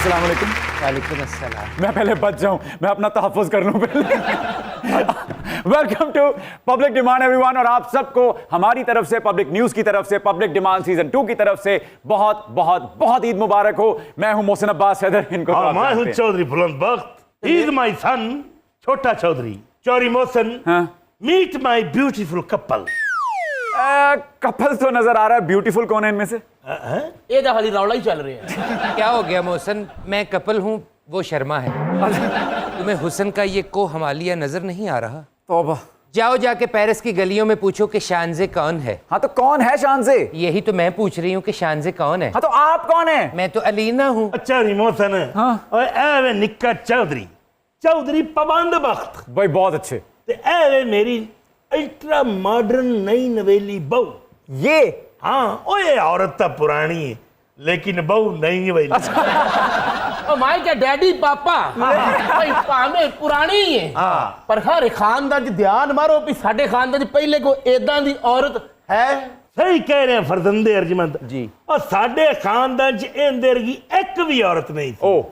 अस्सलाम वालेकुम। वालेकुम अस्सलाम। मैं पहले बच जाऊं, मैं अपना तहफ़्फ़ुज़ कर लूं पहले। Welcome to public demand everyone, और आप सबको हमारी तरफ से, पब्लिक न्यूज़ की तरफ से, पब्लिक डिमांड सीजन 2 की तरफ से बहुत बहुत बहुत ईद मुबारक हो। मैं हूं मोहसिन अब्बास हैदर, इनको तो आप मैं जानते हूं हैं। चौधरी बुलंद बख्त। ईद माय सन छोटा चौधरी चौरी मोहसिन। हाँ। Meet my beautiful couple. Couple तो नजर आ रहा है, ब्यूटीफुल कौन है इनमें से? ये तो खाली रौला ही चल रही है। क्या हो गया मोहसिन? मैं कपल हूँ, वो शर्मा है। तुम्हें हुसन का ये को हमालिया नजर नहीं आ रहा? तौबा। जाओ जाके पेरिस की गलियों में पूछो कि शानजे कौन है। हाँ तो कौन है शानजे? यही तो मैं पूछ रही हूँ कि शानजे कौन है। हाँ तो आप कौन है? मैं तो अलीना हूँ। चौधरी मोहसिन। हाँ। और एवे निक्का चौधरी चौधरी पाबंद बख्त। भाई बहुत अच्छे। ते एवे मेरी अल्ट्रा मॉडर्न नई नवेली बहू। ये हाँ, ओए औरत तो पुरानी है लेकिन बहू नई वेली। ओ माय क्या डैडी पापा भाई भाਵੇਂ पुरानी ही है हाँ। पर हर खानदान च ध्यान मारो भी साडे खानदान च पहले को एदां दी औरत है। सही कह रहे हैं फरजंदे अर्जमंद जी। और साडे खानदान च इंदर की एक भी औरत नहीं थी। ओ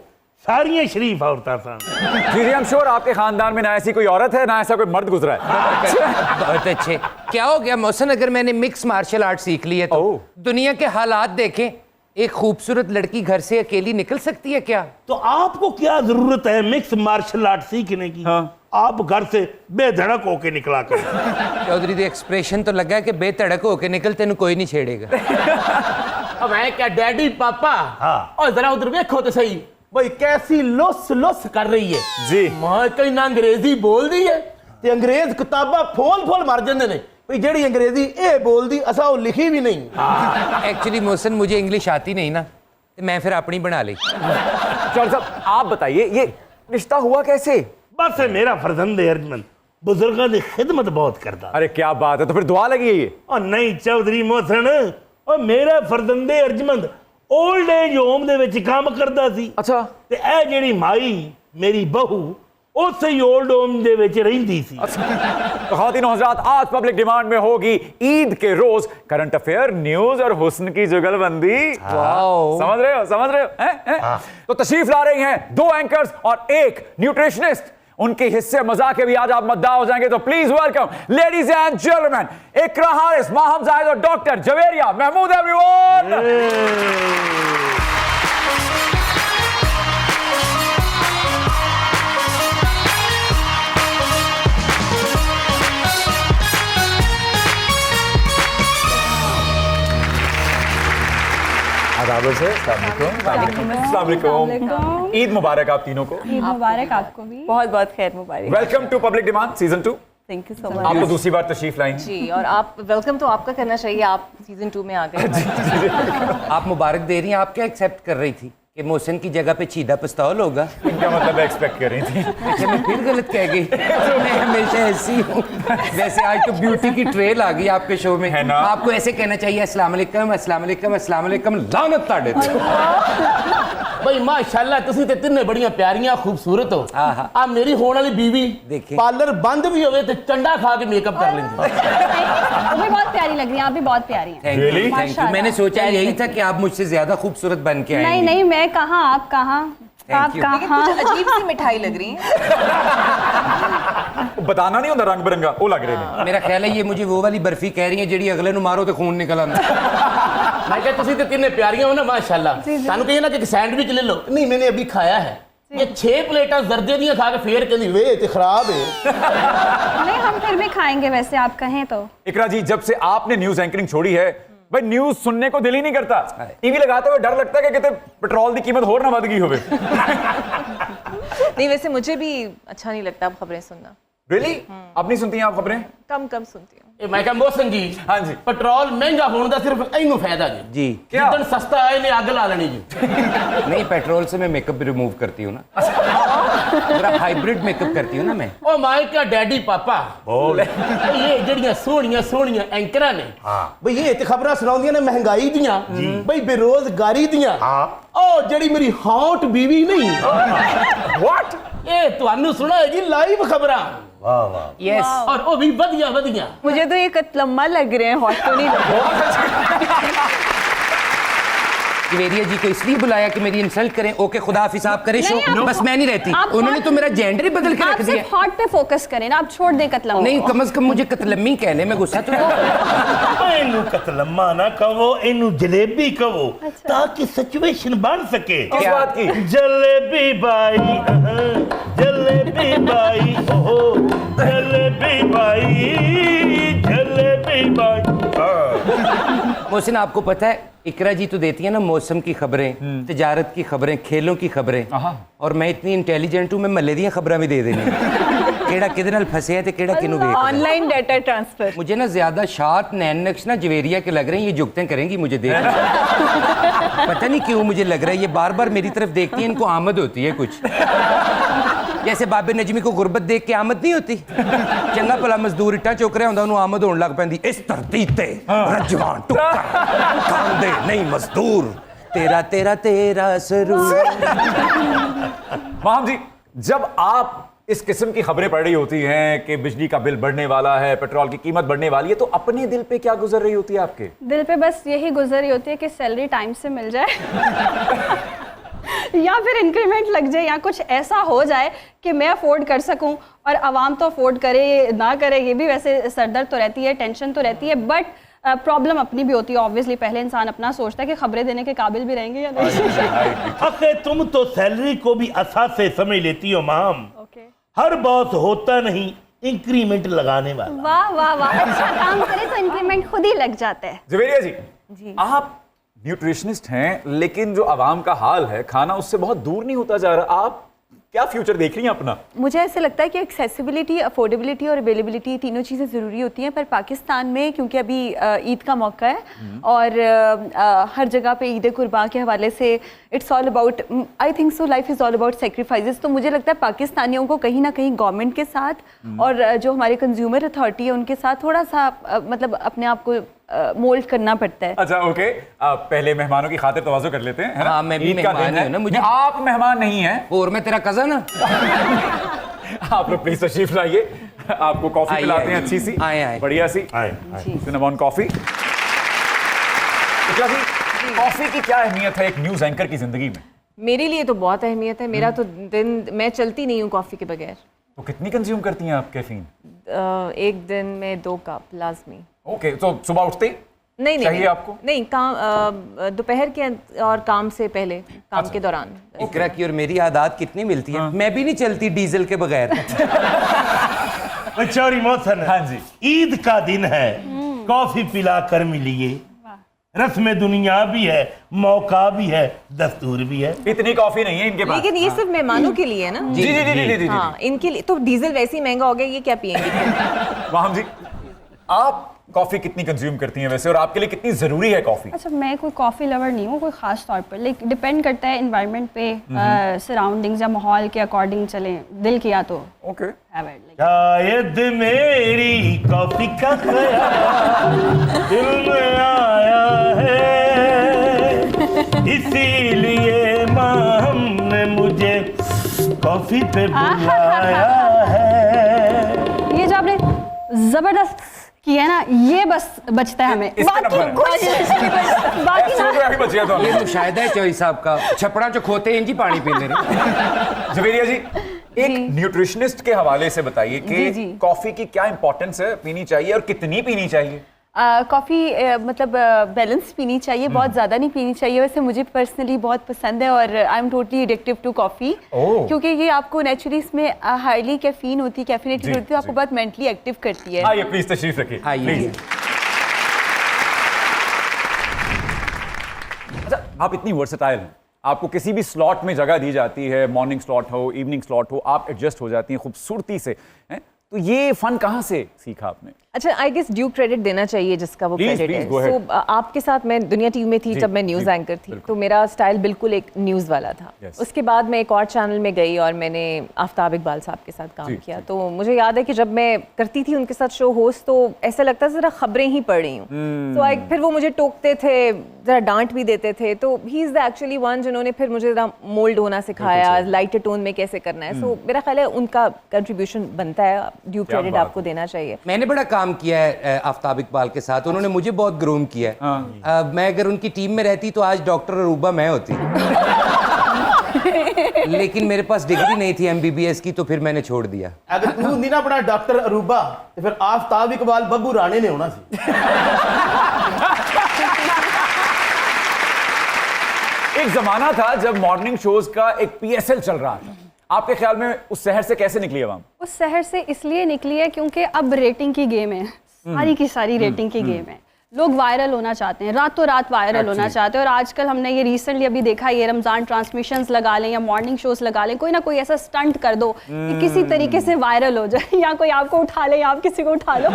सारियां शरीफ औरतां सन। जी जी, हम श्योर आपके खानदान में ना ऐसी कोई औरत है ना ऐसा कोई मर्द गुजरा है। बहुत अच्छे। क्या हो गया मोहसिन, अगर मैंने मिक्स मार्शल आर्ट सीख ली है तो? ओह। दुनिया के हालात देखें, एक खूबसूरत लड़की घर से अकेली निकल सकती है क्या? तो आपको क्या जरूरत है मिक्स मार्शल आर्ट सीखने की? हाँ। आप घर से बेधड़क होके निकला करो। चौधरी दे एक्सप्रेशन तो लगा है कि बेधड़क होके निकल, तेन कोई नहीं छेड़ेगा। अब मैं क्या डैडी पापा हाँ। और जरा उधर देखो तो सही भाई कैसी लुस लुस कर रही है जी। मां कहीं ना अंग्रेजी बोल दी है ते अंग्रेज किताबा फोल फोल मार जाते ने भाई जेड़ी अंग्रेजी ए बोल दी असा वो लिखी भी नहीं। एक्चुअली मोहसिन मुझे इंग्लिश आती नहीं ना, तो मैं फिर अपनी बना ली। चौधरी साहब आप बताइए ये रिश्ता हुआ कैसे? बस है मेरा फरजंदे अर्जमंद बुजुर्गों की खिदमत बहुत करता। अरे क्या बात है, तो फिर दुआ लगी है ये। और नहीं चौधरी मोहसिन, और मेरा फरजंदे अर्जमंद ओल्ड एज होम दे विच काम करदा सी। अच्छा। ते ए जेड़ी माई मेरी बहू उसे ही ओल्ड होम दे विच रहिंदी सी। तो ख़वातीन हज़रात, आज पब्लिक डिमांड में होगी ईद के रोज करंट अफेयर, न्यूज और हुस्न की जुगलबंदी। वाओ। समझ रहे हो, समझ रहे हो? हैं? तो तशरीफ ला रही हैं 2 एंकर्स और 1 न्यूट्रिशनिस्ट। उनके हिस्से मजा के भी आज आप मद्दा हो जाएंगे। तो please welcome ladies and gentleman, Iqra Haris, Maham Zahid और डॉक्टर जवेरिया महमूद एवरीवन। आदाब से अस्सलाम वालेकुम। ईद मुबारक आप तीनों को। ईद मुबारक आपको भी। बहुत बहुत खैर मुबारक। Welcome to public demand season 2। Thank you so much. आप तो दूसरी बार तशरीफ लाई। जी, और आप वेलकम तो आपका करना चाहिए, आप सीजन 2 में आ गए। आप मुबारक दे रही हैं, आप क्या एक्सेप्ट कर रही थी कि मोहसिन की जगह पे चीदा पिस्तौल होगा? इनका मतलब एक्सपेक्ट कर रही थी। अच्छा, मैं फिर गलत कह गई। मैं हमेशा ऐसी हूँ। वैसे आज तो ब्यूटी की ट्रेल आ गई आपके शो में, है ना? आपको ऐसे कहना चाहिए अस्सलाम वालेकुम, अस्सलाम वालेकुम, अस्सलाम वालेकुम, लानत ताड़े। भाई माशाल्लाह तुसी ते तिन्ने बड़ियां प्यारियां खूबसूरत हो। आहा। आ मेरी होने वाली बीवी देखें। पार्लर बंद भी होवे ते चंडा खा के मेकअप कर लेंदी। वो भी बहुत प्यारी लग रही हैं, आप भी बहुत प्यारी हैं। Thank you, Really? Thank you. मैंने सोचा यही था कि आप मुझसे ज्यादा खूबसूरत बन के नहीं आएंगी। नहीं, मैं कहाँ, आप कहाँ, आप you. लेकिन कहाँ। कुछ अजीब सी मिठाई लग रही है। बताना नहीं होता रंग बिरंगा, वो लग रहे हैं। मेरा ख्याल है ये मुझे वो वाली बर्फी कह रही है जेडी अगले नु मारो तो खून निकल आंदा। मैं क्या तुसी ते तिन्ने प्यारियां हो ना माशाल्लाह। सानू कहिए ना कि सैंडविच ले लो, नहीं मैंने अभी खाया है। ये 6 प्लेटां जर्दे दियां खा के फेर कहंदी वे ते खराब है। नहीं, हम फिर भी खाएंगे वैसे आप कहें तो। इकरा जी, जब से आपने न्यूज एंकरिंग छोड़ी है भाई न्यूज सुनने को दिल ही नहीं करता। टीवी लगाते हुए डर लगता है कि कितने पेट्रोल की कीमत होर ना बढ़ गई होवे। नहीं, वैसे मुझे भी अच्छा नहीं लगता अब खबरें सुनना, रियली? आप नहीं सुनती हैं आप खबरें? कम कम सुनती हूँ। ए मैं क्या मोहसिन जी, हाँ जी। पेट्रोल महंगा होने का सिर्फ इनू फायदा जी। जी। क्या? जितन सस्ता है इन्हें आग ला लेनी जी। नहीं, पेट्रोल से मैं मेकअप भी रिमूव करती हूँ ना। मेरा हाइब्रिड मेकअप करती हूँ ना मैं। ओ माय क्या डैडी पापा बोल। ये जड़ियां सोहणियां सोहणियां एंकरां ने भाई ये ते खबरां सुनाउंदियां ने महंगाई दियां भाई बेरोजगारी दियां। ओ जड़ी मेरी हॉट बीवी नहीं व्हाट? ए तुहानू सुना है जी लाइव खबरां। वाह वाह। यस। और वो भी वधिया वधिया। मुझे तो ये कतलम्मा लग रहे हैं, हॉट तो नहीं लग रहे। जवेरिया जी को इसलिए बुलाया कि मेरी इंसल्ट करें? ओके, खुदा हाफिज, आप करें शो, नहीं, आप- बस मैं नहीं रहती। आप उन्होंने हॉट- तो मेरा जेंडर ही बदल के आप रख दिया। सिर्फ हॉट पे फोकस करें ना, आप छोड़ दें कतलम नहीं, कम से कम मुझे कतलम्मी कहने में गुस्सा तो ਇਹਨੂੰ ਕਤਲम्मा ना कहो, ਇਹਨੂੰ जलेबी कहो, ताकि सिचुएशन बन सके। किस बात की? जलेबी बाई, जलेबी बाई, ओहो जलेबी बाई, जलेबी बाई। मोहसिन, आपको पता है इकरा जी तो देती है ना मौसम की खबरें, तिजारत की खबरें, खेलों की खबरें, और मैं इतनी इंटेलिजेंट हूँ, मैं मल्ले दियां खबरें भी दे देनी। केड़ा किदे नाल फसे है ते केड़ा किनू वेख। Online data transfer. मुझे ना ज्यादा शार्ट नैन नक्श ना जवेरिया के लग रहे हैं, ये जुगतें करेंगी मुझे देख पता नहीं क्यों मुझे लग रहा है ये बार बार मेरी तरफ देखती है, इनको आमद होती है कुछ, जैसे बाबे नजमी को गुरबत देख के आमद नहीं होती। चंगा भला मजदूर इट्टा चुक रहा होंदा, आमद होने लग पैंदी। इस धरती ते रजवान टुक्कर खांदे नहीं मजदूर, तेरा तेरा तेरा सरूर। माहम जी, जब आप इस किस्म की खबरें पढ़ रही होती हैं कि बिजली का बिल बढ़ने वाला है, पेट्रोल की कीमत बढ़ने वाली है, तो अपने दिल पे क्या गुजर रही होती है आपके? दिल पे बस यही गुजर रही होती है कि सैलरी टाइम से मिल जाए या फिर इंक्रीमेंट लग जाए, या कुछ ऐसा हो जाए कि मैं अफोर्ड कर सकूं, और आवाम तो अफोर्ड करे ना करे, ये भी वैसे सरदर्द तो रहती है, टेंशन तो रहती है, बट प्रॉब्लम अपनी भी होती है। ऑब्वियसली पहले इंसान अपना सोचता है कि खबरें देने के काबिल भी रहेंगे या नहीं। अखे तुम तो सैलरी को भी असासे समझ लेती हो माम। ओके, हर बॉस होता नहीं इंक्रीमेंट लगाने वाला। वाह वाह वाह, अच्छा काम करे तो इंक्रीमेंट खुद ही लग जाता है। जवेरिया जी, आप न्यूट्रिशनिस्ट हैं, लेकिन जो आवाम का हाल है, खाना उससे बहुत दूर नहीं होता जा रहा। आप क्या फ्यूचर देख रही हैं अपना? मुझे ऐसे लगता है कि एक्सेसिबिलिटी, अफोर्डेबिलिटी और अवेलेबिलिटी तीनों चीज़ें ज़रूरी होती हैं, पर पाकिस्तान में क्योंकि अभी ईद का मौका है और हर जगह पे ईद कुर्बान के हवाले से it's all about, I think so life is all about sacrifices. तो मुझे लगता है पाकिस्तानियों को कहीं ना कहीं गवर्नमेंट के साथ और जो हमारे कंज्यूमर अथॉरिटी है उनके साथ थोड़ा सा मतलब अपने आप को मोल्ड करना पड़ता है। अच्छा, ओके, पहले मेहमानों की खातिर तवाज़ु कर लेते हैं, है ना? हाँ, मैं भी ईद का मेहमान दिन है हूं ना, मुझे- आप मेहमान नहीं हैं। और मैं तेरा कज़न ना। आप लोग प्लीज तशरीफ लाइए, आपको कॉफी आइए, पिलाते हैं, आइए। अच्छी सी, आए, आए। बढ़िया सी सिनेमॉन कॉफी। इकरा जी, कॉफी की क्या अहमियत है एक न्यूज एंकर की जिंदगी में? मेरे लिए तो बहुत अहमियत है। मेरा तो दिन, मैं चलती नहीं हूँ कॉफ़ी के बगैर। तो कितनी कंज्यूम करती हैं आप कैफीन? एक दिन में 2 कप लाजमी। ओके, तो सुबह उठते ही नहीं चाहिए नहीं आपको? नहीं, काम दोपहर के और काम से पहले, काम के दौरान। इकरा की और मेरी आदत कितनी मिलती है, मैं भी नहीं चलती डीजल के बगैर। चौरी मोहसन, हाँ जी। ईद का दिन है, कॉफी पिला कर मिलिए। रस्म दुनिया भी है, मौका भी है, दस्तूर भी है। इतनी कॉफी नहीं है इनके पास। लेकिन ये सिर्फ मेहमानों के लिए है ना। जी जी जी जी जी। हाँ, इनके लिए तो डीजल वैसे ही महंगा हो गया, ये क्या पियेंगे। वाहम जी, आप कॉफी कितनी कंज्यूम करती हैं वैसे, और आपके लिए कितनी जरूरी है कॉफी? अच्छा, मैं कोई कॉफ़ी लवर नहीं हूँ कोई ख़ास तौर पर, लेकिन डिपेंड करता है इन्वायरमेंट पे, सराउंडिंग्स या माहौल के अकॉर्डिंग चलें, दिल किया तो ओके। have it, like- शायद मेरी कॉफी का ख्याल दिल में आया है, इसीलिए माम ने मुझे कॉफी पे बुलाया है। ये जो आपने जबरदस्त किया है ना, ये बस बचता है हमें, इसका बाकी नंबर है। कुछ बाकी ऐसे ना। हो गया कि बच गया तो। ये मुशाहिदा है चौई साहब का, छपड़ा जो खोते इंजी पानी पी ले रहे। जवेरिया जी, एक न्यूट्रिशनिस्ट के हवाले से बताइए जी, कि जी। कॉफी की क्या इंपॉर्टेंस है, पीनी चाहिए और कितनी पीनी चाहिए? कॉफ़ी मतलब बैलेंस पीनी चाहिए, बहुत ज़्यादा नहीं पीनी चाहिए। वैसे मुझे पर्सनली बहुत पसंद है और I am totally addictive to coffee, क्योंकि ये आपको नेचुरली इसमें हाईली कैफीन होती है, कैफिनेटेड जी, होती है, आपको जी। बहुत मेंटली एक्टिव करती है। आइए प्लीज तशरीफ रखिए। आइए। अच्छा, आप इतनी वर्सेटाइल हैं, आपको किसी भी स्लॉट में जगह दी जाती है, मॉर्निंग स्लॉट हो, इवनिंग स्लॉट हो, आप एडजस्ट हो जाती हैं खूबसूरती से, हैं? तो ये फन कहाँ से सीखा आपने? अच्छा, आई गेस ड्यू क्रेडिट देना चाहिए जिसका वो Please, क्रेडिट please, है। go ahead. So, आपके साथ मैं दुनिया टीवी में थी जी, जब मैं न्यूज़ जी, एंकर थी, बिल्कुल। तो मेरा स्टाइल बिल्कुल एक न्यूज़ वाला था। Yes. उसके बाद मैं एक और चैनल में गई और मैंने आफ्ताब इकबाल साहब के साथ काम जी, किया। जी। तो मुझे याद है कि जब मैं करती थी उनके साथ शो होस्ट, तो ऐसा लगता था ज़रा खबरें ही पढ़ रही हूँ। तो फिर वो मुझे टोकते थे, ज़रा डांट भी देते थे। तो he is the actually one जिन्होंने फिर मुझे ज़रा मोल्ड होना सिखाया, लाइटर टोन में कैसे करना है। सो मेरा ख्याल है उनका कंट्रीब्यूशन बनता है, ड्यू क्या क्रेडिट बात आपको देना चाहिए। मैंने बड़ा काम काम किया है आफ्ताब इकबाल के साथ, उन्होंने मुझे बहुत ग्रूम किया है। मैं अगर उनकी टीम में रहती तो आज डॉक्टर अरूबा मैं होती। लेकिन मेरे पास डिग्री नहीं थी MBBS की, तो फिर मैंने छोड़ दिया। अगर तू नहीं ना अपना डॉक्टर अरूबा तो फिर आफ्ताब इकबाल बब्बू राणे ने होना सी। एक जमाना था जब मॉर्निंग शोज का एक PSL चल रहा था, आपके ख्याल में उस शहर से कैसे निकली अवाम? उस शहर से इसलिए निकली है क्योंकि अब रेटिंग की गेम है, सारी की सारी रेटिंग की गेम है। लोग वायरल होना चाहते हैं, रातों रात वायरल होना चाहते हैं। और आजकल हमने ये रिसेंटली अभी देखा, ये रमजान ट्रांसमिशंस लगा लें या मॉर्निंग शोज लगा लें, कोई ना कोई ऐसा स्टंट कर दो कि किसी तरीके से वायरल हो जाए, या कोई आपको उठा ले या आप किसी को उठा लो।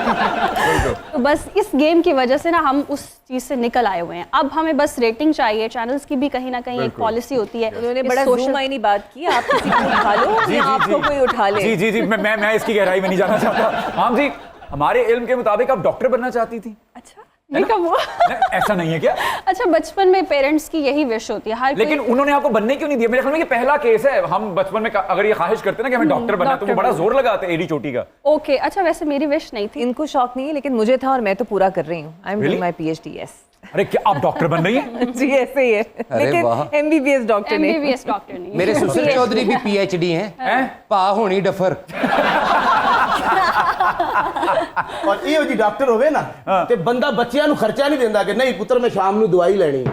तो बस इस गेम की वजह से ना हम उस चीज से निकल आए हुए हैं। अब हमें बस रेटिंग चाहिए। चैनल्स की भी कहीं ना कहीं एक पॉलिसी होती है। उन्होंने बड़ा जूम आईनी बात की, आप किसी को उठा लो या आपको कोई उठा ले। जी जी जी, मैं इसकी गहराई में नहीं जाना चाहता। हाँ जी, हमारे इल्म के मुताबिक आप डॉक्टर बनना चाहती थी। अच्छा, नहीं कब हुआ? ऐसा नहीं है क्या? अच्छा, बचपन में पेरेंट्स की यही विश होती है हर लेकिन उन्होंने आपको बनने क्यों नहीं दिया? मेरे ख्याल में ये पहला केस है। हम बचपन में अगर ये ख्वाहिश करते ना कि हमें डॉक्टर बनना, तो वो बड़ा जोर लगाते एडी चोटी का। ओके, अच्छा, वैसे मेरी विश नहीं थी। इनको शौक नहीं है, लेकिन मुझे था और मैं तो पूरा कर रही हूँ। I am doing my PhD। Yes. अरे क्या आप डॉक्टर बन रही हैं? जी ऐसे ही है, लेकिन MBBS डॉक्टर नहीं। MBBS डॉक्टर नहीं। मेरे ससुर चौधरी भी PhD हैं। पा होनी डफर। और ये जी डॉक्टर होवे ना ते बंदा बच्चियां नु खर्चा नहीं देंदा कि नहीं पुत्र मैं शाम नु दवाई लेनी।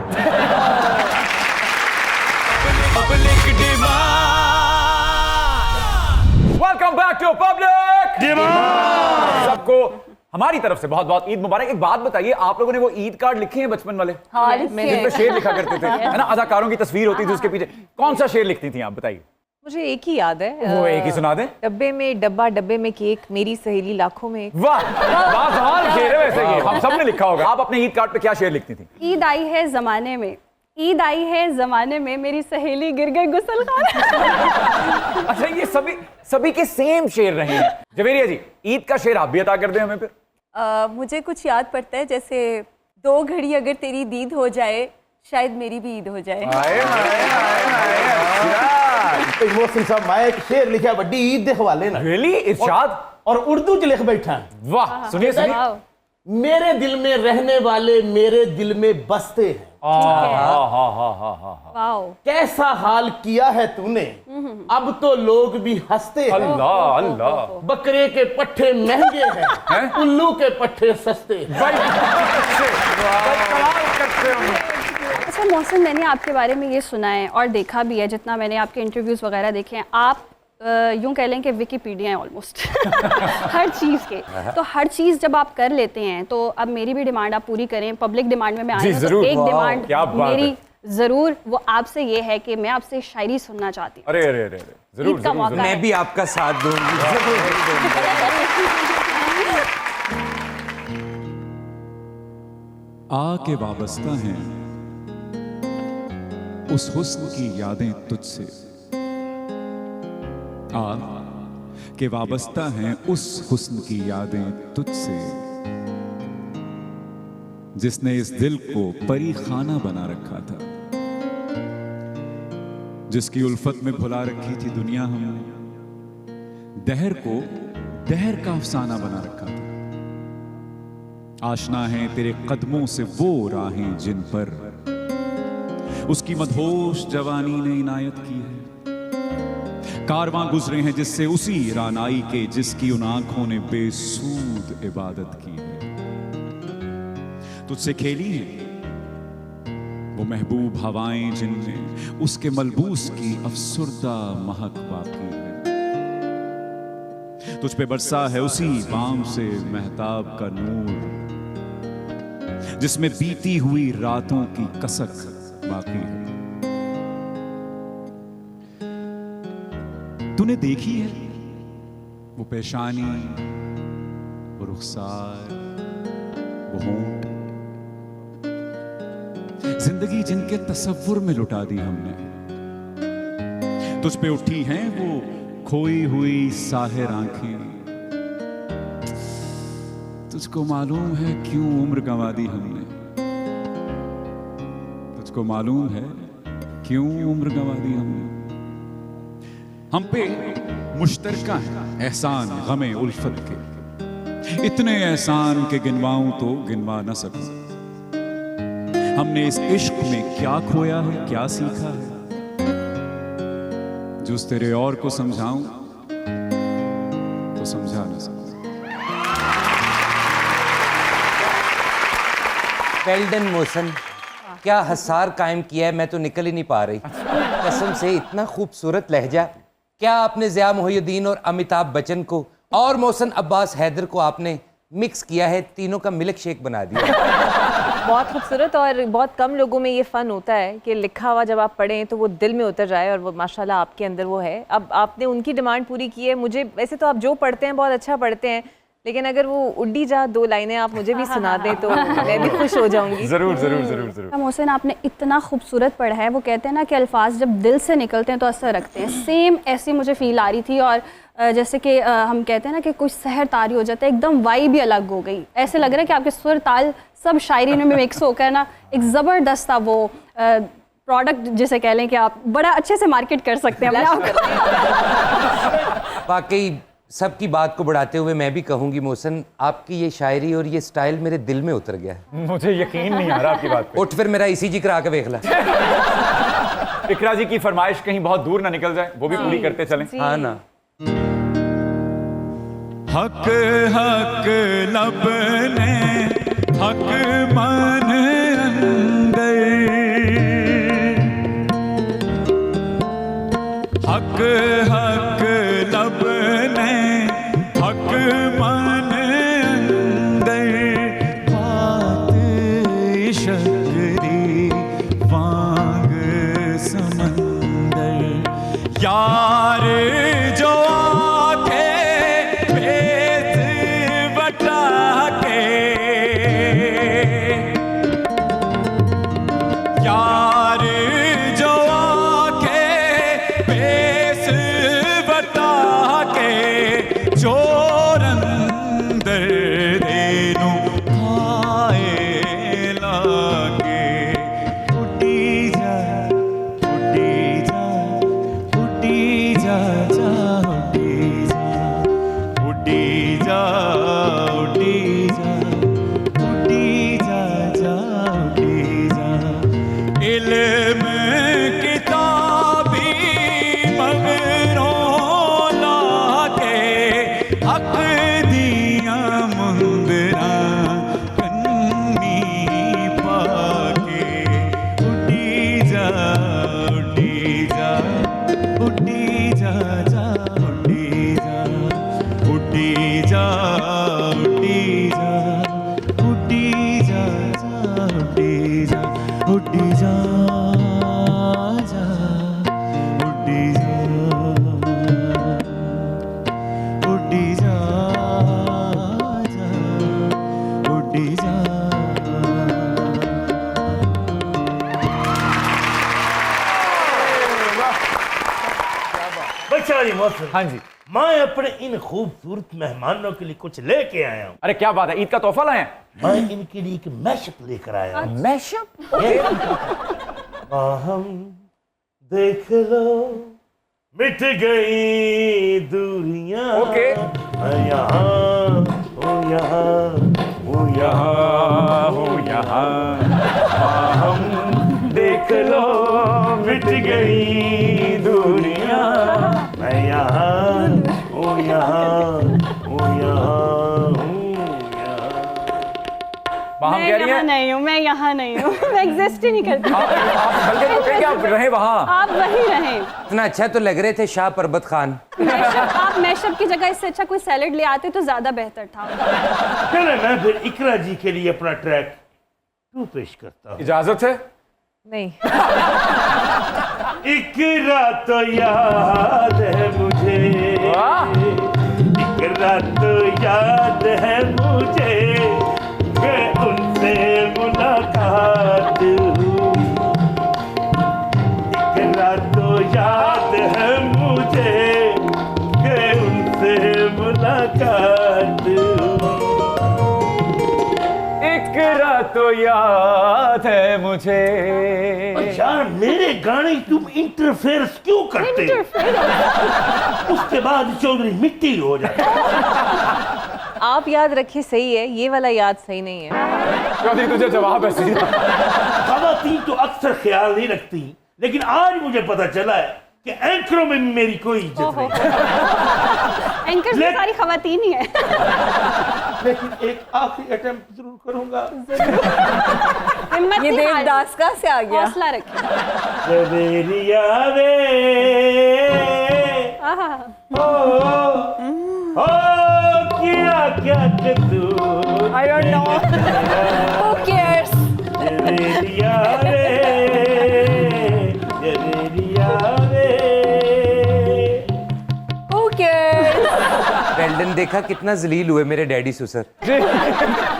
Welcome back to public demand. सबको हमारी तरफ से बहुत बहुत ईद मुबारक। एक बात बताइए, आप लोगों ने वो ईद कार्ड लिखे हैं बचपन वाले? हाँ, जिन पे शेर लिखा करते थे, है ना? अदाकारों की तस्वीर होती थी उसके पीछे। कौन सा शेर लिखती थी आप, बताइए? मुझे एक ही याद है। वो एक ही सुना दें। डब्बे में डब्बा, डब्बे में केक, मेरी सहेली लाखों में एक। वाह, बाज़ार शेर है वैसे ये, हम सब ने लिखा होगा। आप अपने ईद कार्ड पे क्या शेर लिखती थी? ईद आई है जमाने में, ईद आई है जमाने में, मेरी सहेली गिर गई गुसलखाने। अच्छा, ये सभी के सेम शेर रहे हैं। जवेरिया जी, ईद का शेर आप भी अता कर दें हमें फिर। मुझे कुछ याद पड़ता है, जैसे 2 घड़ी अगर तेरी दीद हो जाए, शायद मेरी भी ईद हो जाए। मोहसिन साहब, मैं एक शेर लिखा बड़ी ईद दे हवाले ना। रियली? इरशाद? और उर्दू च लिख बैठा। वाह, सुनिए सुनिए। मेरे दिल में रहने वाले मेरे दिल में बसते हैं। वाओ, कैसा हाल किया है तूने, अब तो लोग भी हंसते हैं। अल्लाह अल्लाह। बकरे के पट्टे महंगे हैं, उल्लू के पट्टे सस्ते हैं। अच्छा मोहसिन, मैंने आपके बारे में ये सुना है और देखा भी है, जितना मैंने आपके इंटरव्यूज वगैरह देखे हैं, आप यूं कह लें कि विकिपीडिया है ऑलमोस्ट हर चीज़ के। तो हर चीज़ जब आप कर लेते हैं, तो अब मेरी भी डिमांड आप पूरी करें। पब्लिक डिमांड में मैं आई हूं, तो एक डिमांड मेरी जरूर वो आपसे ये है कि मैं आपसे शायरी सुनना चाहती हूँ। अरे अरे अरे, जरूर जरूर। मैं भी आपका साथ दूंगी। आके वाबस्ता हैं उस हुस्न की यादें तुझसे, आ के वाबस्ता हैं उस हुस्न की यादें तुझसे, जिसने इस दिल को परी खाना बना रखा था, जिसकी उल्फत में भुला रखी थी दुनिया हमने, दहर को दहर का अफसाना बना रखा था। आशना है तेरे कदमों से वो राहें जिन पर उसकी मदहोश जवानी ने इनायत की है, कारवां गुजरे हैं जिससे उसी रानाई के जिसकी उन आंखों ने बेसूद इबादत की है। तुझसे खेली है वो महबूब हवाएं जिनमें उसके मलबूस की अफसुर्दा महक बाकी है, तुझ पे बरसा है उसी बाम से महताब का नूर, जिसमें बीती हुई रातों की कसक बाकी है। तूने देखी है वो पेशानी, वो रुखसार, वो होंठ, जिंदगी जिनके तसव्वुर में लुटा दी हमने, तुझ पे उठी हैं वो खोई हुई साहिर आंखें, तुझको मालूम है क्यों उम्र गंवा दी हमने, तुझको मालूम है क्यों उम्र गंवा दी हमने। हम पे मुश्तरका है एहसान गमे उल्फत के, इतने एहसान के गिनवाऊं तो गिनवा न सकूं। हमने इस इश्क में क्या खोया है, क्या सीखा है, जो उस तेरे और को समझाऊं तो समझा न सकूं। वेल डन मोहसन, क्या हसार कायम किया है, मैं तो निकल ही नहीं पा रही कसम से। इतना खूबसूरत लहजा, क्या आपने ज़िया मोहिउद्दीन और अमिताभ बच्चन को और मोहसन अब्बास हैदर को आपने मिक्स किया है, तीनों का मिल्क शेक बना दिया। बहुत खूबसूरत। और बहुत कम लोगों में ये फ़न होता है कि लिखा हुआ जब आप पढ़ें तो वो दिल में उतर जाए, और वो माशाल्लाह आपके अंदर वो है। अब आपने उनकी डिमांड पूरी की है। मुझे वैसे तो आप जो पढ़ते हैं बहुत अच्छा पढ़ते हैं, लेकिन अगर वो उड्डी जा 2 लाइनें आप मुझे भी सुना दें तो मैं भी खुश हो जाऊंगी। जरूर जरूर जरूर जरूर। मोहसिन, आपने इतना खूबसूरत पढ़ा है। वो कहते हैं ना कि अल्फाज जब दिल से निकलते हैं तो असर रखते हैं। सेम ऐसी मुझे फील आ रही थी। और जैसे कि हम कहते हैं ना कि कुछ सहर तारी हो जाता है, एकदम वाइब भी अलग हो गई। ऐसे लग रहा है कि आपके सुर ताल सब शायरी में मिक्स होकर ना एक ज़बरदस्त था वो प्रोडक्ट, जिसे कह लें कि आप बड़ा अच्छे से मार्केट कर सकते हैं अपने आप। वाकई सबकी बात को बढ़ाते हुए मैं भी कहूंगी मोहसन, आपकी ये शायरी और ये स्टाइल मेरे दिल में उतर गया है। मुझे यकीन नहीं आ रहा आपकी बात पे। उठ फिर मेरा ECG करा के देख ला। इकरा जी की फरमाइश कहीं बहुत दूर ना निकल जाए, वो भी पूरी करते चलें। हाँ ना। हक हक लब ने हक मन अंदर, हक हक लब ने हक मन अंदर, बात शकरी वांग समंदर, यार जो हाँ जी, मैं अपने इन खूबसूरत मेहमानों के लिए कुछ लेके आया हूँ। अरे क्या बात है, ईद का तोहफा लाए हैं? मैं इनके लिए एक मैशअप लेकर आया हूँ। मैशअप? हम देख लो मिट गई दूरियां। ओके। मैं यहाँ हूँ, यहाँ हूँ, यहाँ हूँ, यहाँ। हम देख लो मिट गई दूरियां। मैं यहाँ हूँ, यहाँ हूँ, यहाँ हूँ, यहाँ। वहाँ कह रही हैं नहीं हूँ, मैं यहाँ नहीं हूँ। मैं एग्जिस्ट ही नहीं करती। आप बल्कि तो कहेंगे आप रहे वहाँ। आप वहीं रहें। इतना अच्छा तो लग रहे थे शाह परबत खान। आप मैशअप की जगह इससे अच्छा कोई सैलेड ले आते तो ज्यादा बेहतर था। चलो मैं फिर इकरा जी के लिए अपना ट्रैक 2 पेश करता हूँ। इजाजत है? नहीं। इकरा तो याद है मुझे, इकरा तो याद है मुझे कि उनसे मुलाकात हुई। इकरा तो याद है मुझे कि उनसे मुलाकात हुई। इकरा तो याद है मुझे। यार मेरे गाने तुम इंटरफेयर्स क्यों करते हो? उसके बाद चौधरी मिट्टी हो जाता। आप याद रखिए सही है, ये वाला याद सही नहीं है। चौधरी तुझे जवाब है सीधा। खवातीन तो अक्सर ख्याल नहीं रखती, लेकिन आज मुझे पता चला है कि एंकरों में मेरी कोई इज्जत नहीं। एंकर में सारी खवातीन ही है। लेकिन एक आखिरी अटेम्प्ट जरूर करूंगा। हिम्मत ये नहीं हारनी। देवदास कहाँ से आ गया? हौसला रखिए। जवेरिया रे आहा। ओ क्या क्या तू I don't know. Who cares? Javeria रे जवेरिया रे। Who cares? वेल्डन देखा कितना जलील हुए मेरे डैडी सुसर।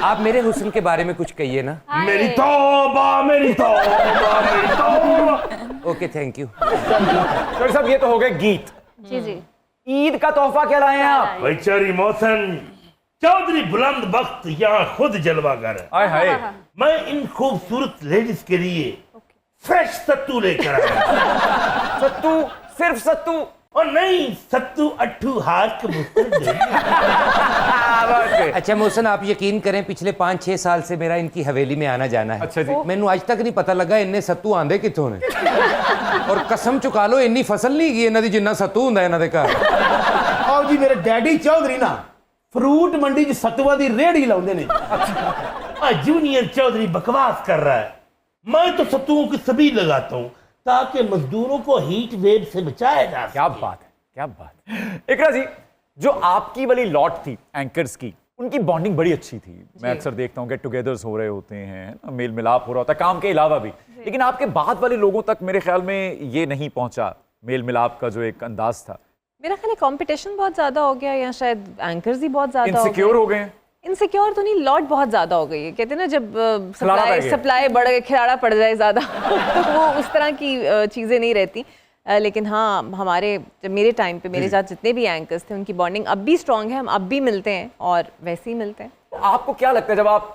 आप मेरे हुस्न के बारे में कुछ कहिए ना। मेरी तौबा मेरी तौबा मेरी तौबा। Okay thank you. चौधरी साहब ये तो हो गए गीत। जी जी। ईद का तोहफा क्या लाए हैं आप? बेचारी मौसम चौधरी बुलंद बख्त यहाँ खुद जलवागर है। हाय हाय। मैं इन खूबसूरत लेडीज के लिए फ्रेश सत्तू लेकर आया। सत्तू, सिर्फ सत्तू? और नहीं, सत्तू अट्ठू हाथ कबूतर दे। अच्छा मोहसन आप यकीन करें पिछले 5-6 साल से मेरा इनकी हवेली में आना जाना है। अच्छा जी। मैनू आज तक नहीं पता लगा इन्ने सत्तू आंदे कित्थों ने। और कसम चुका लो इन्नी फसल नहीं गई इन्हां दी जिन्ना सत्तू हुंदा इन्हां दे घर। आओ जी मेरे डैडी चौधरी ना फ्रूट मंडी च सत्तूआं दी रेहड़ी लाउंदे ने। जूनियर चौधरी बकवास कर रहा है। मैं तो सत्तुओं की सभी लगाता हूँ ताकि मजदूरों को हीट वेव से बचाया जा सके। क्या बात है, क्या बात है। इकरा जी, जो आपकी वाली लॉट थी एंकर्स की, उनकी बॉन्डिंग बड़ी अच्छी थी। मैं अक्सर देखता हूँ गेट टुगेदर्स हो रहे होते हैं, मेल मिलाप हो रहा होता है काम के अलावा भी। लेकिन आपके बाद वाले लोगों तक मेरे ख्याल में ये नहीं पहुंचा, मेल मिलाप का जो एक अंदाज था। मेरा ख्याल है कंपटीशन बहुत ज़्यादा हो गया या शायद एंकर्स ही बहुत ज़्यादा इनसिक्योर हो गए हैं। इनसिक्योर तो नहीं, लॉट बहुत ज़्यादा हो गई है। कहते हैं ना जब खिलाड़ा बढ़ गया। सप्लाई बढ़ गई, खिलाड़ा पड़ जाए ज़्यादा तो वो उस तरह की चीज़ें नहीं रहती। लेकिन हाँ हमारे जब मेरे टाइम पे मेरे साथ जितने भी एंकर्स थे उनकी बॉन्डिंग अब भी स्ट्रॉन्ग है। हम अब भी मिलते हैं और वैसे ही मिलते हैं। आपको क्या लगता है जब आप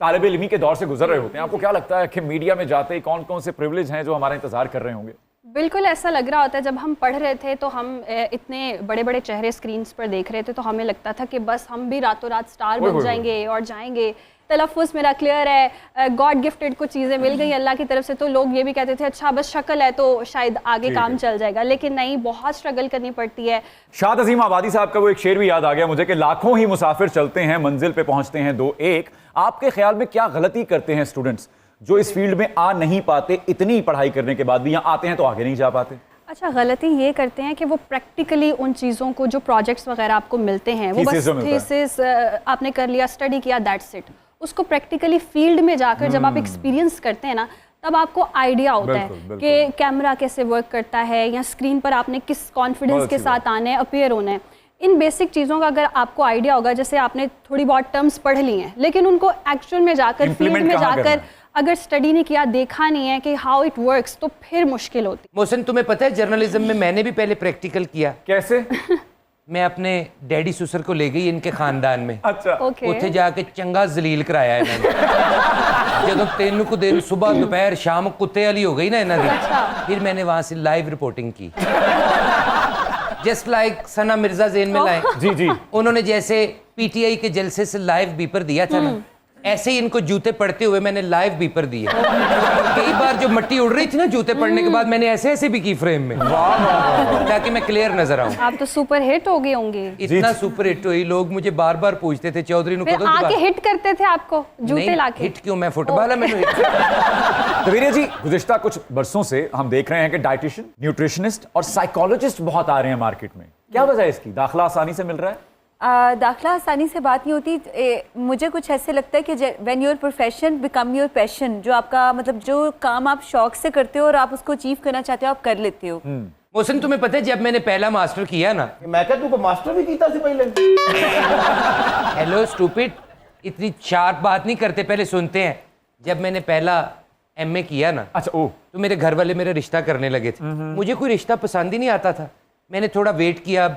तालिब इल्मी के दौर से गुजर रहे होते हैं, आपको क्या लगता है कि मीडिया में जाते ही कौन कौन से प्रिविलेज हैं जो हमारा इंतजार कर रहे होंगे? बिल्कुल ऐसा लग रहा होता है। जब हम पढ़ रहे थे तो हम इतने बड़े बड़े चेहरे स्क्रीन्स पर देख रहे थे तो हमें लगता था कि बस हम भी रातों रात स्टार बन जाएंगे और जाएंगे। तलफ़्फ़ुज़ मेरा क्लियर है, गॉड गिफ्टेड कुछ चीज़ें मिल गई अल्लाह की तरफ से। तो लोग ये भी कहते थे अच्छा बस शक्ल है तो शायद आगे काम चल जाएगा, लेकिन नहीं, बहुत स्ट्रगल करनी पड़ती है। शाद अजीम आबादी साहब का वो एक शेर भी याद आ गया मुझे कि लाखों ही मुसाफिर चलते हैं मंजिल पे पहुंचते हैं दो एक। आपके ख्याल में क्या गलती करते हैं स्टूडेंट्स जो इस फील्ड में आ नहीं पाते, इतनी पढ़ाई करने के बाद भी यहाँ आते हैं तो आगे नहीं जा पाते? अच्छा, गलती ये करते हैं कि वो प्रैक्टिकली उन चीज़ों को जो प्रोजेक्ट्स वगैरह आपको मिलते हैं वो बस थीसिस आपने कर लिया, स्टडी किया, दैट्स इट। उसको प्रैक्टिकली फील्ड में जाकर जब आप एक्सपीरियंस करते हैं ना तब आपको आइडिया होता है कि कैमरा कैसे वर्क करता है या स्क्रीन पर आपने किस कॉन्फिडेंस के साथ आना है, अपीयर होना है। इन बेसिक चीज़ों का अगर आपको आइडिया होगा, जैसे आपने थोड़ी बहुत टर्म्स पढ़ ली हैं लेकिन उनको एक्चुअल में जाकर फील्ड में जाकर अगर स्टडी नहीं किया, देखा नहीं है कि हाउ इट वर्क्स, तो फिर मुश्किल होती। मोहसन तुम्हें पता है जर्नलिज्म में मैंने भी पहले प्रैक्टिकल किया। कैसे? मैं अपने डैडी सुसर को ले गई इनके खानदान में। अच्छा। ਉੱਥੇ ਜਾ ਕੇ ਚੰਗਾ ਜ਼ਲੀਲ ਕਰਾਇਆ ਇਹਨਾਂ ਨੇ। ਜਦੋਂ 3 ਕੁ ਦਿਨ सुबह दोपहर शाम कुत्ते वाली हो गई ना ਇਹਨਾਂ ਦੀ, फिर मैंने वहां से लाइव रिपोर्टिंग की। जस्ट लाइक सना मिर्जा ज़ेन में लाए जी जी, उन्होंने जैसे पीटीआई के जलसे से लाइव बीपर दिया था ना, ऐसे ही इनको जूते पड़ते हुए मैंने लाइव बीपर दिए। कई बार जो मट्टी उड़ रही थी ना जूते पड़ने के बाद मैंने ऐसे ऐसे भी की फ्रेम में ताकि मैं क्लियर नजर आऊं। आप तो सुपर हिट हो गए होंगे। इतना सुपर हिट हुई, लोग मुझे बार बार पूछते थे चौधरी फिर आके हिट करते थे आपको जूते लाके। हिट क्यों, मैं फुटबॉल है मैंने तवीरिया जी, गुज़िश्ता कुछ बरसों से हम देख रहे हैं कि डाइटिशियन, न्यूट्रिशनिस्ट और साइकोलॉजिस्ट बहुत आ रहे हैं मार्केट में। क्या वजह है इसकी? दाखिला आसानी से मिल रहा है? दाखिला आसानी से बात नहीं होती। मुझे कुछ ऐसे लगता है कि when your profession become your passion, जो आपका मतलब जो काम आप शौक से करते हो और आप उसको अचीव करना चाहते हो आप कर लेते हो। मोहसिन तुम्हें पता है जब मैंने पहला मास्टर किया ना, मैं क्या तू को मास्टर भी कीता से पहले? हेलो स्टूपिड, इतनी शार्प बात नहीं करते, पहले सुनते हैं। जब मैंने पहला एमए किया ना, अच्छा, ओ, तो मेरे घर वाले मेरा रिश्ता करने लगे थे। मुझे कोई रिश्ता पसंद ही नहीं आता था। मैंने थोड़ा वेट किया,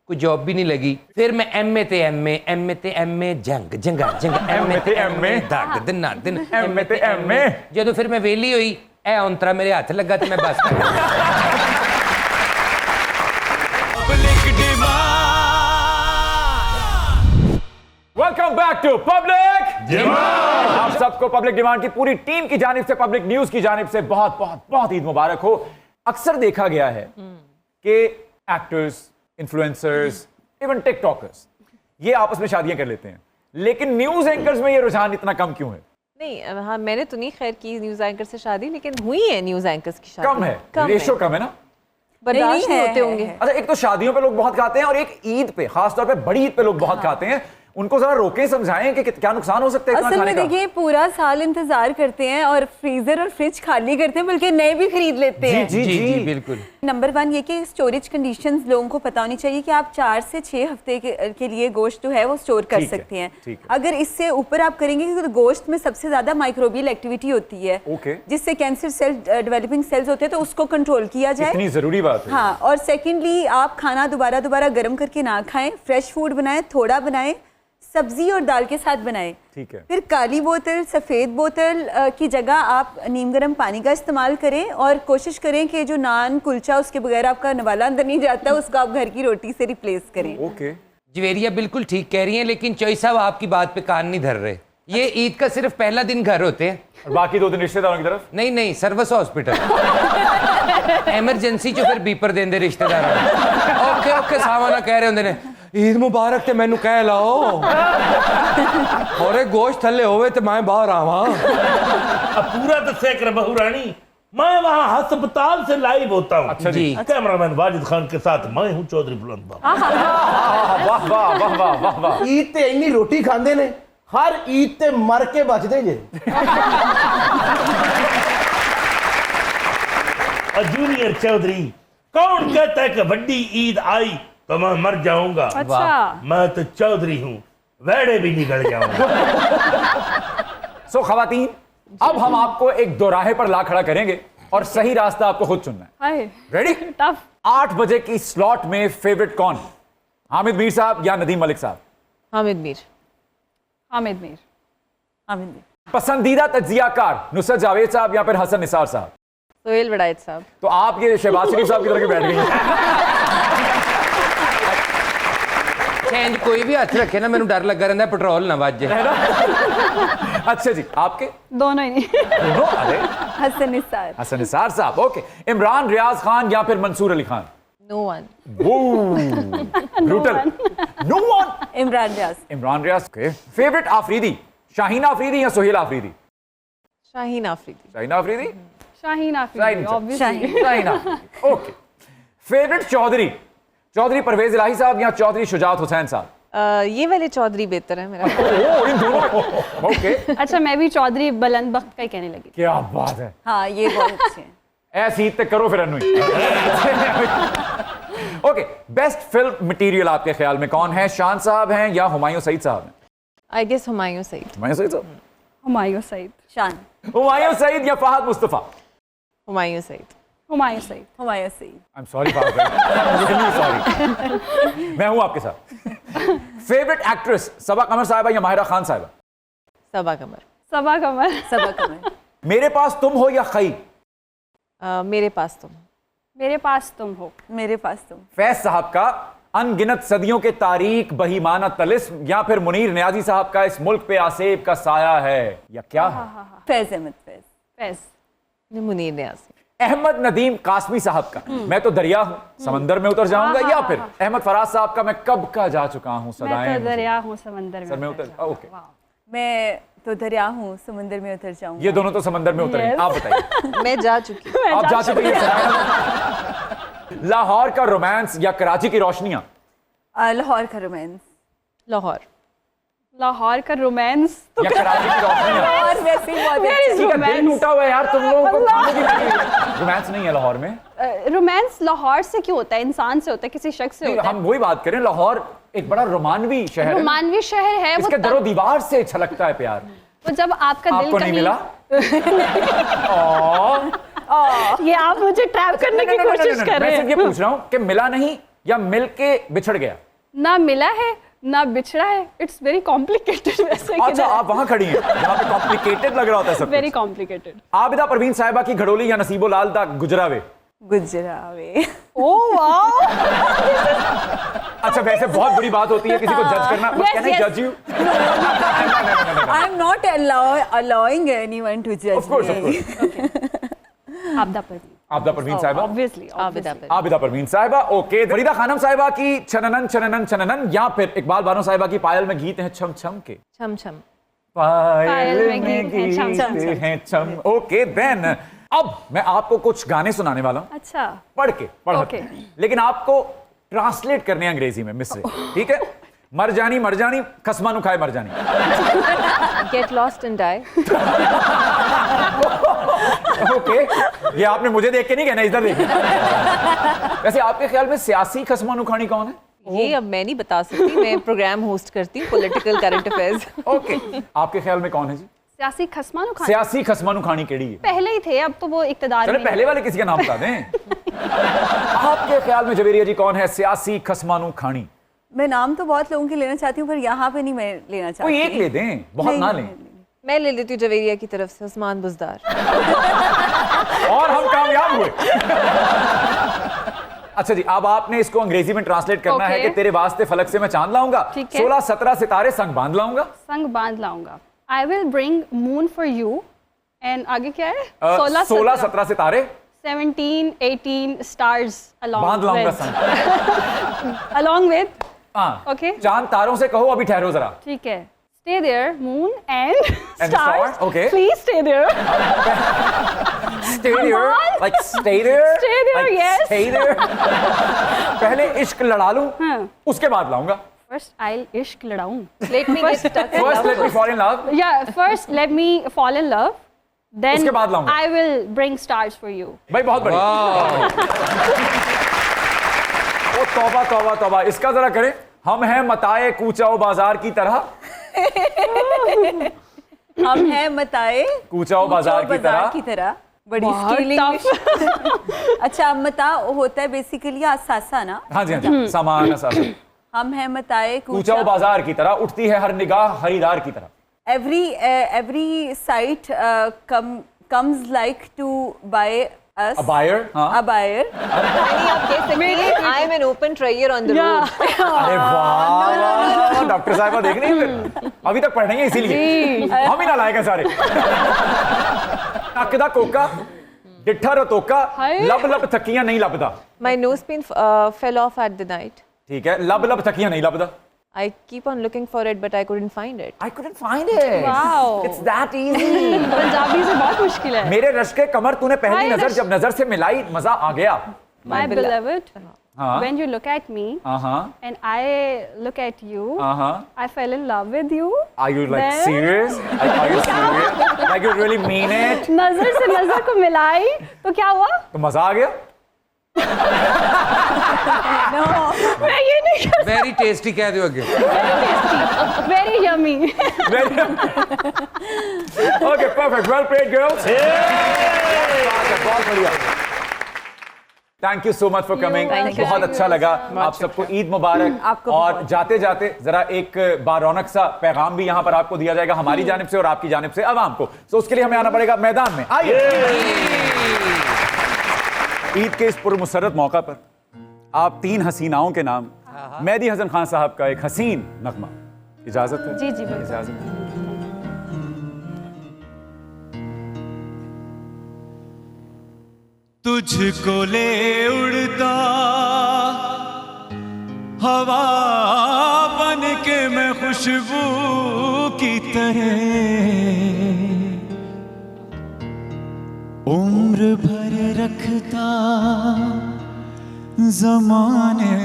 कोई जॉब भी नहीं लगी। फिर मैं एमए ते एमए जंग जंगा जंग एमए ते एमए दर्द दिन ना दिन एमए ते एमए। ਜਦੋਂ फिर मैं वेली हुई ए औंतरा मेरे हाथ लगा तो मैं बस कर वेलकम बैक टू पब्लिक आप सबको पब्लिक डिमांड की पूरी टीम की जानिब से, पब्लिक न्यूज की जानिब से बहुत बहुत बहुत ईद मुबारक हो। अक्सर देखा गया है कि एक्टर्स, इन्फ्लुएंसर्स, इवन टिकटॉकर्स ये आपस में शादियां कर लेते हैं, लेकिन न्यूज एंकर्स में ये रुझान इतना कम क्यों है? नहीं, हाँ मैंने तो नहीं खैर की न्यूज़ एंकर से शादी, लेकिन हुई है न्यूज़ एंकर्स की शादी। कम है, रेशो कम है ना? बर्दाश्त नहीं होते होंगे। अच्छा, एक तो शादियों पे लोग बहुत खाते हैं और एक ईद पे, खासतौर पे बड़ी ईद पे लोग बहुत खाते हैं। उनको जरा रोकें, समझाएं कि क्या नुकसान हो सकता है इतना असल खाने में का। देखिए पूरा साल इंतजार करते हैं और फ्रीजर और फ्रिज खाली करते हैं, बल्कि नए भी खरीद लेते हैं। जी जी जी बिल्कुल। नंबर 1 ये कि स्टोरेज कंडीशंस लोगों को पता होनी चाहिए कि आप 4 से 6 हफ्ते के लिए गोश्त जो है वो स्टोर कर ठीक है, सकते हैं। ठीक है। अगर इससे ऊपर आप करेंगे तो गोश्त में सबसे ज्यादा माइक्रोबियल एक्टिविटी होती है, ओके। जिससे कैंसर सेल डेवलपिंग सेल्स होते हैं, तो उसको कंट्रोल किया जाए। इतनी जरूरी बात है। हाँ, और सेकेंडली आप खाना दोबारा गर्म करके ना खाएं, फ्रेश फूड बनाएं, थोड़ा बनाएं, सब्जी और दाल के साथ बनाएं। ठीक है। फिर काली बोतल, सफ़ेद बोतल की जगह आप नीम गर्म पानी का इस्तेमाल करें और कोशिश करें कि जो नान कुलचा उसके बगैर आपका नवाला अंदर नहीं जाता, उसको आप घर की रोटी से रिप्लेस करें। ओके। जवेरिया बिल्कुल ठीक कह रही हैं, लेकिन चौई साहब आपकी बात पे कान नहीं धर रहे। ये ईद का सिर्फ पहला दिन घर होते हैं और बाकी 2 दिन रिश्तेदारों की तरफ। नहीं सर्विस हॉस्पिटल एमरजेंसी चो फिर बीपर देंदे रिश्तेदार। ओके सावाना कह रहे होंदे ने ईद मुबारक ते मैनू कह लाओ और गोश्त थले होवे ते मैं बाहर आवा। अब पूरा तो सेकर बहू रानी, मैं वहाँ अस्पताल से लाइव होता हूँ। अच्छा जी। कैमरामैन वाजिद खान के साथ मैं हूँ चौधरी बुलंद बाबा। वाह वाह वाह वाह वाह वाह। ईद ते इन्नी रोटी खांदे ने, हर ईद ते मर के बचदे जे। और जूनियर चौधरी, कौन कहता है कि बड़ी ईद आई तो मैं मर जाऊंगा? अच्छा, मैं तो चौधरी हूँ, वेड़े भी निकल जाऊंगा। सो खवातीन, अब हम आपको एक दोराहे पर ला खड़ा करेंगे और सही रास्ता आपको खुद चुनना है। हाय रेडी? टफ। 8 बजे की स्लॉट में फेवरेट कौन? हामिद मीर साहब या नदीम मलिक साहब? हामिद मीर। हामिद मीर। आमीन। पसंदीदा तज्जियाकार नुसरत जावेद साहब या फिर हसन निसार साहब? सोहेल वड़ायत साहब। तो आप ये शहबाज शरीफ साहब की तरह के बैठ गई हैं। चेंज कोई भी हाथ रखे ना, मैंू डर लगा रहता है पेट्रोल ना बच जाए। है ना? अच्छा जी, आपके? दोनों ही नहीं। दोनों? अरे हसन निसार। हसन निसार साहब। ओके। इमरान रियाज खान या फिर Mansoor Ali Khan? No one. Brutal. No one. Imran Riaz. Imran Riaz के। फेवरेट आफरीदी शाहीन आफरीदी या Sohail Afridi? Shaheen Afridi. Shaheen Afridi? Shaheen Afridi Shaheen obviously. Shaheen Afridi. Okay. Favourite Chaudhry Pervaiz Elahi sahab या चौधरी शुजात हुसैन साहब? ये वाले चौधरी बेहतर है मेरा। ओह, इन दोनों में। ओके। अच्छा, मैं भी चौधरी बुलंद बख्त का ही कहने लगी। क्या बात है। हाँ, ये बहुत अच्छे हैं। ऐसी ईद तक करो फिर अनु। ओके। बेस्ट फिल्म मटेरियल आपके ख्याल में कौन है? शान साहब हैं या हुमायूं सईद साहब हैं? I guess Humayun Saeed. हुमायूं सईद साहब। हुमायूं सईद। शान। हुमायूं सईद या Fahad Mustafa? Humayun Saeed. Humayun Saeed. Humayun Saeed. I am sorry Fahad, sorry. मैं हूं आपके साथ। फेवरेट एक्ट्रेस सबा कमर साहिबा या माहिरा खान साहिबा? सबा कमर। सबा कमर। सबा कमर। मेरे पास तुम हो या खई? मेरे पास तुम। मेरे पास तुम हो। मेरे पास तुम। फैज साहब का अनगिनत सदियों के तारीख बहीमाना तलिस्म या फिर मुनीर नियाजी साहब का इस मुल्क पे आसेब का साया है या क्या है? फैज अहमद। फैज। फैज। मुनीर न्याज़ी। अहमद नदीम कासमी साहब का मैं तो दरिया हूं समंदर में उतर जाऊंगा या फिर अहमद फराज साहब का मैं कब का जा चुका हूं मैं सदाएं तो दरिया हूँ समंदर सर में में उतर। ओके। मैं तो दरिया हूँ समंदर में उतर जाऊंगा। ये दोनों तो समंदर में उतर गए। Yes. आप बताइए। मैं जा चुकी हूँ। आप जा चुके हैं। लाहौर का रोमांस या कराची की रोशनियां? लाहौर का रोमांस। लाहौर। लाहौर का रोमांस तो या कराची की रोशनियां? और वैसे ही बहुत Where अच्छे। is ठीक है, दिल romance? टूटा हुआ है यार तुम लोगों को खाने की रोमांस नहीं है लाहौर में। रोमांस लाहौर से क्यों होता है? इंसान से होता है, किसी शख्स से होता हम वही बात करें, लाहौर एक बड़ा रोमानवी है। शहर है। रोमानवी शहर है वो इसके दरो दीवार से छलकता है प्यार। वो जब आपका दिल आपको नहीं कहीं मिला? ये आप मुझे ट्रैप करने की कोशिश कर मैं रहे सिर्फ ये हैं। पूछ रहा हूँ कि मिला नहीं या मिल के बिछड़ गया? ना मिला है ना बिछड़ा है। इट्स वेरी कॉम्प्लिकेटेड वैसे। अच्छा, आप वहां खड़ी हैं जहां पे कॉम्प्लिकेटेड लग रहा होता है सब वेरी कुछ। कॉम्प्लिकेटेड। आबिदा परवीन साहिबा की घड़ोली या नसीबो लाल दा गुजरावे? गुजरावे। Oh wow. अच्छा वैसे बहुत बड़ी बात होती है किसी को जज करना, but can I judge you? I'm not allowing anyone to judge Of course, me. of course. आपदा परवीन, आबिदा परवीन साहिबा, ऑब्वियसली आबिदा परवीन साहिबा, ओके। फरीदा खानम साहिबा की छननन छननन छननन, या फिर इकबाल बानो साहिबा की पायल में गीत हैं छम छम के। छम छम। पायल में गीत हैं छम। ओके देन अब मैं आपको कुछ गाने सुनाने वाला हूँ, अच्छा पढ़ Okay. लेकिन आपको ट्रांसलेट करने हैं अंग्रेजी में मिस्र, ठीक है? मर जानी खसमानु खाए मर जानी। Get lost and die. Okay, ये आपने मुझे देख के नहीं कहना, इधर देखिए। वैसे आपके ख्याल में सियासी खसमानु खानी कौन है? ये अब मैं नहीं बता सकती, मैं प्रोग्राम होस्ट करती हूँ पॉलिटिकल करंट अफेयर्स। ओके, आपके ख्याल में कौन है जी? सियासी खसमानु खान सियासी खसमानु खानी केड़ी है? पहले ही थे, अब तो वो इक्तदार चले में पहले वाले किसी का नाम बता दें। आपके ख्याल में जवेरिया जी कौन है सियासी खसमानु खानी? मैं नाम तो बहुत लोगों के लेना चाहती हूँ पर यहाँ पे नहीं मैं लेना चाहती। कोई एक ले दें, बहुत ना लें। मैं ले लेती हूँ जवेरिया की तरफ से उस्मान बुजदार। और हम कामयाब हुए। अच्छा जी, अब आपने इसको अंग्रेजी में ट्रांसलेट करना है कि तेरे वास्ते फलक से मैं चांद लाऊंगा, 16-17 सितारे संग बांध लाऊंगा। संग बांध लाऊंगा। I will bring moon for you and आगे क्या है? 16-17 सितारे 17-18 स्टार्स बांध लाऊंगा संग। along with ओके, चांद तारों से कहो अभी ठहरो जरा। ठीक है, stay there moon and And stars. stars, okay. Please stay there. Stay there, like stay there, Stay there, like yes. stay there. पहले इश्क लड़ा लूं, उसके बाद लाऊंगा। First I'll इश्क लड़ाऊं। Let me get stuck in First let me fall in love. Yeah, first let me fall in love. Then उसके बाद लाऊंगा। I will bring stars for you. भाई बहुत बढ़िया। ओ तौबा तौबा तौबा, इसका जरा करें। हम हैं मताए कूचाओ बाजार की तरह। हम हैं मताए कूचाओ बाजार की तरह। बड़ी स्कीलिंग। अच्छा, मता होता है बेसिकली असासा ना? हाँ जी हाँ जी, सामान असासा। हम हैं मताए कूचाओ बाजार की तरह, उठती है हर निगाह खरीदार की तरह। Every sight comes like to buy us. A buyer, हाँ। A buyer. नहीं, आप कह सकते हैं I am an open trayer on the road. अरे वाह, डॉक्टर साहब देख रही हैं फिर? अभी तक पढ़ रही हैं इसीलिए हम ही ना लाएगा सारे। अकदा कोका डिठा रतोका लब लब थकियां नहीं लबदा। My nose pin fell off at the night. ठीक है, लब लब थकियां नहीं लबदा। I keep on looking for it, but I couldn't find it. I couldn't find it. Wow. It's that easy. Punjabi से बहुत मुश्किल है। मेरे रश के कमर तूने पहली Hi, नजर रश- जब नजर से मिलाई मजा आ गया। My beloved, हाँ when you look at me and I look at you, I fell in love with you. Are you like Then- serious? Are you serious? Like you really mean it? नजर से नजर को मिलाई तो क्या हुआ? तो मजा आ गया। मैं ये नहीं कर वेरी टेस्टी कह दो आगे। Very yummy. Okay, perfect. Well played, girls. बहुत बढ़िया। Thank you so much for coming, Thank you. बहुत अच्छा लगा। आप सबको ईद मुबारक। आपको और जाते जाते जरा एक बारौनक सा पैगाम भी यहाँ पर आपको दिया जाएगा हमारी जानिब से और आपकी जानिब से अवाम को। तो उसके लिए हमें आना पड़ेगा मैदान में। आइए। ईद के इस पुरमुसरत मौका पर आप 3 हसीनाओं के नाम मेहदी हसन खान साहब का एक हसीन नगमा। इजाजत है? जी जी बिल्कुल। इजाजत है। तुझको ले उड़ता हवा बन के मैं खुशबू की तरह उम्र भर रखता जमाने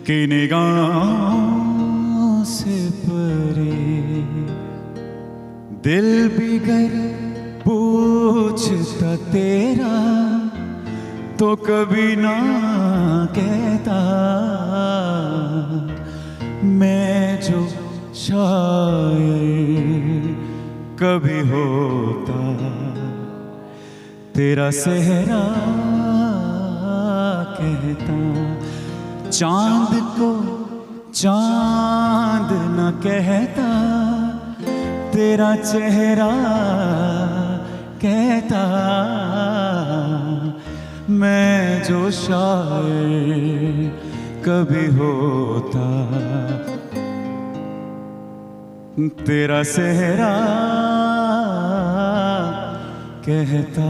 की निगाहों से परे दिल बिगर पूछता तेरा तो कभी ना कहता मैं जो शायर कभी होता तेरा सेहरा कहता चांद को चांद न कहता तेरा चेहरा कहता मैं जो शायर कभी होता, तेरा सेहरा कहता